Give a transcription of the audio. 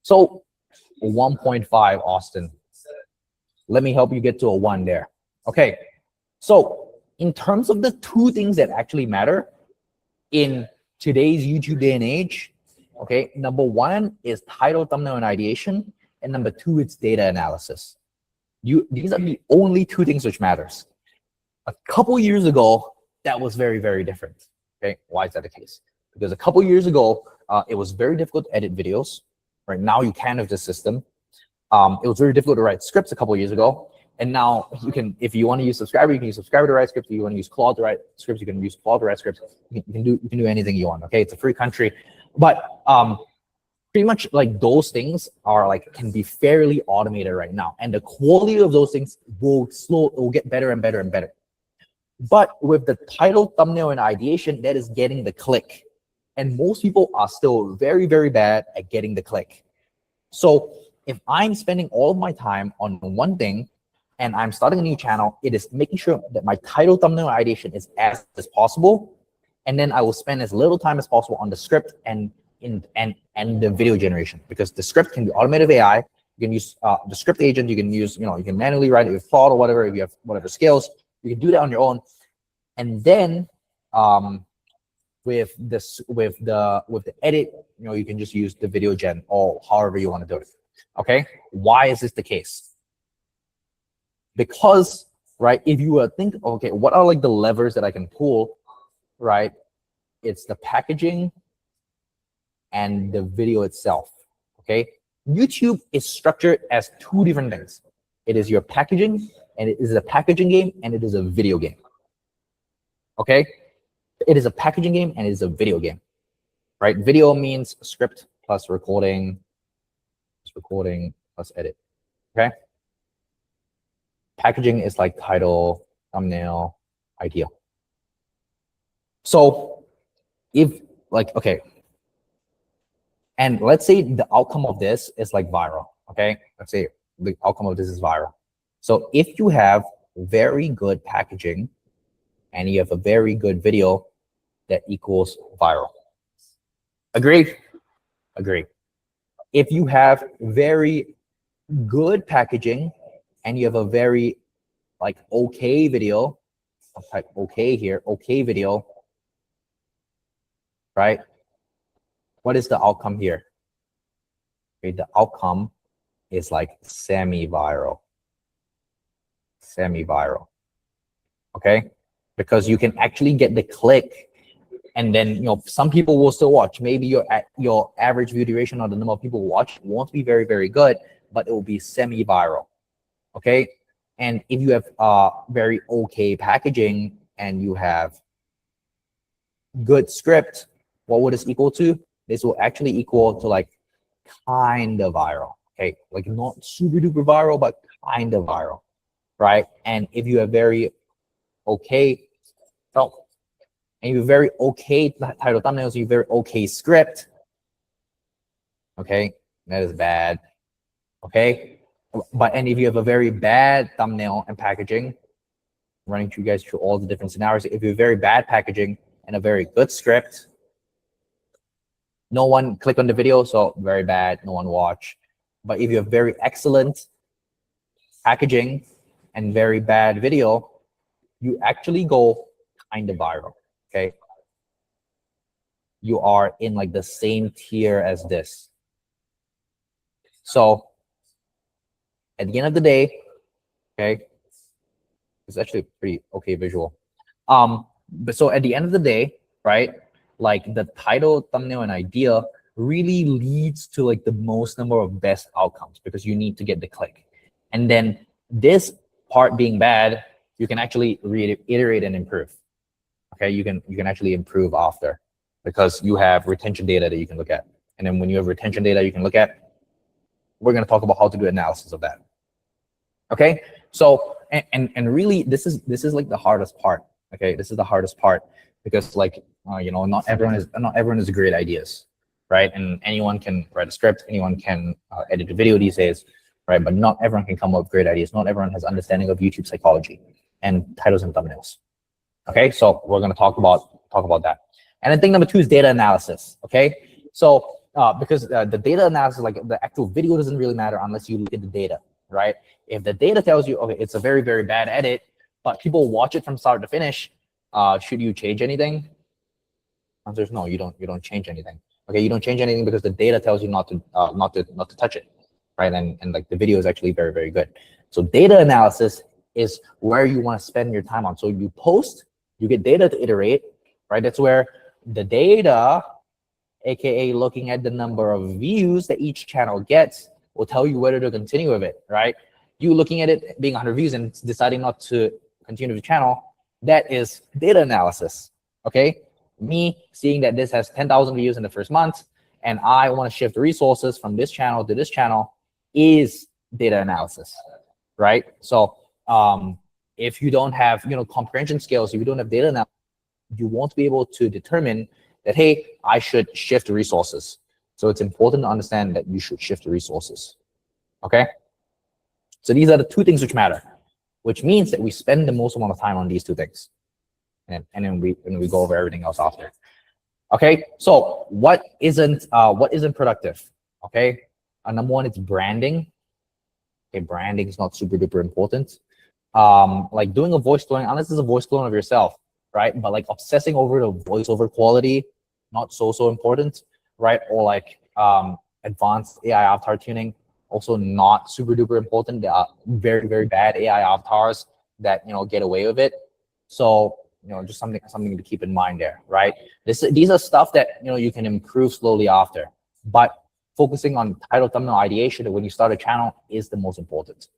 So 1.5, Austin. Let me help you get to a 1 there. Okay, so in terms of the two things that actually matter in today's YouTube day and age, okay, number one is title, thumbnail, and ideation, and number two, it's data analysis. These are the only two things which matters. A couple years ago, that was very, very different. Okay, why is that the case? Because a couple years ago, it was very difficult to edit videos. Right now, you can with the system. It was very difficult to write scripts a couple years ago, and now you can, if you want to use Subscriber, you can use Subscriber to write scripts. If you want to use Claude to write scripts, you can use Claude to write scripts. You can do anything you want. Okay, it's a free country, but pretty much like those things are like can be fairly automated right now, and the quality of those things will get better and better and better. But with the title, thumbnail, and ideation, that is getting the click, and most people are still very, very bad at getting the click. So if I'm spending all of my time on one thing and I'm starting a new channel, it is making sure that my title, thumbnail, and ideation is as possible, and then I will spend as little time as possible on the script and the video generation, because the script can be automated with AI. You can use the script agent. You can use, you can manually write it with Claude or whatever. If you have whatever skills, you can do that on your own. And then with the edit, you can just use the video gen or however you want to do it. Okay, why is this the case? Because, right, if you think, okay, what are like the levers that I can pull, right? It's the packaging and the video itself. Okay, YouTube is structured as two different things. It is your packaging, and it is a packaging game, and it is a video game. Okay, it is a packaging game and it is a video game, right? Video means script plus recording plus edit. Okay, packaging is like title, thumbnail, idea. So if like, okay, and let's say the outcome of this is like viral. Okay, let's say the outcome of this is viral. So if you have very good packaging and you have a very good video, that equals viral. Agree? Agree. If you have very good packaging and you have a very like okay video, I'll type okay here, okay video, right? What is the outcome here? Okay, the outcome is like semi-viral. Semi-viral. Okay? Because you can actually get the click, and then some people will still watch. Maybe your average view duration or the number of people who watch won't be very, very good, but it will be semi-viral. Okay, and if you have very okay packaging and you have good script, what would this equal to? This will actually equal to like kind of viral. Okay, like not super duper viral, but kind of viral, right? And if you have very okay, and you have very okay title, thumbnails, you have very okay script, okay, that is bad. Okay, and if you have a very bad thumbnail and packaging, running you guys through all the different scenarios. If you have very bad packaging and a very good script, no one click on the video, so very bad, no one watch. But if you have very excellent packaging and very bad video, you actually go kind of viral. Okay, you are in like the same tier as this. So at the end of the day, okay, it's actually a pretty okay visual. But so at the end of the day, right, like the title, thumbnail, and idea really leads to like the most number of best outcomes, because you need to get the click. And then this part being bad, you can actually reiterate and improve. Okay, you can actually improve after, because you have retention data that you can look at. And then when you have retention data you can look at, we're going to talk about how to do analysis of that. Okay, so and really this is like the hardest part. Okay, this is the hardest part, because like not everyone is great ideas, right? And anyone can write a script, anyone can edit a video these days, right? But not everyone can come up with great ideas. Not everyone has understanding of YouTube psychology and titles and thumbnails. Okay, so we're going to talk about that. And then thing number two is data analysis. Okay, so because the data analysis, like the actual video, doesn't really matter unless you look at the data, right? If the data tells you, okay, it's a very, very bad edit, but people watch it from start to finish, should you change anything? Answer is no. You don't change anything. Okay, you don't change anything because the data tells you not to touch it, right? And like the video is actually very, very good. So data analysis is where you want to spend your time on. So you post, you get data to iterate, right? That's where the data, aka looking at the number of views that each channel gets, will tell you whether to continue with it, right? You looking at it being 100 views and deciding not to continue the channel, that is data analysis. Okay, me seeing that this has 10,000 views in the first month and I want to shift resources from this channel to this channel is data analysis, right? So if you don't have comprehension skills, if you don't have data analysis, you won't be able to determine that, hey, I should shift resources. So it's important to understand that you should shift resources. Okay, so these are the two things which matter, which means that we spend the most amount of time on these two things, and then we go over everything else after. Okay, so what isn't productive? Okay, number one, it's branding. Okay, branding is not super duper important. Like doing a voice clone, unless it's a voice clone of yourself, right? But like obsessing over the voiceover quality, not so important, right? Or like advanced AI avatar tuning, also not super duper important. There are very, very bad AI avatars that get away with it. So just something to keep in mind there, right? These are stuff that you can improve slowly after, but focusing on title thumbnail ideation when you start a channel is the most important.